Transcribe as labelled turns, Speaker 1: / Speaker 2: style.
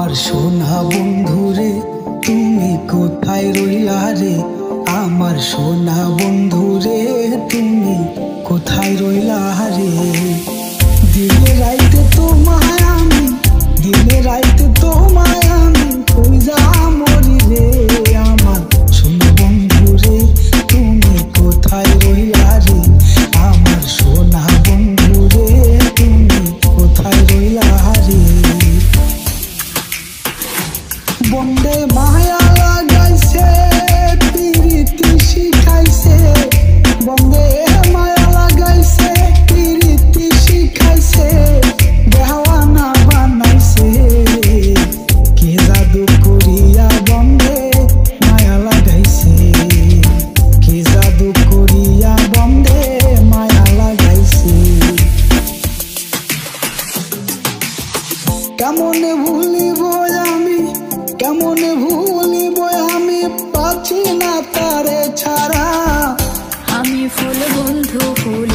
Speaker 1: আমার সোনা বন্ধুরে তুমি কোথায় রইলা রে? আমার সোনা বন্ধুরে তুমি কোথায় রইলা রে? দিনে রাইতে তোমায় আমি, দিনে রাইতে তোমায় আমি কইরা মরি রে। আমার সোনা বন্ধুরে তুমি কোথায় রইলা রে? আমার সোনা বন্ধুরে তুমি কোথায় রইলা রে? বন্দে মায়া লাগাইছে প্রীতি শিখাইছে, বন্দে মায়া লাগাইছে প্রীতি শিখাইছে, দেওয়ানা বানাইছে কে জাদু করিয়া বন্দে মায়া লাগাইছে, কে জাদু করিয়া বন্দে মায়া লাগাইছে। কেমনে ভুলিব আমি, কেমনে ভুলিব আমি, পাচ্ছি না তারে ছাড়া।
Speaker 2: আমি ফুল বন্ধু ফুল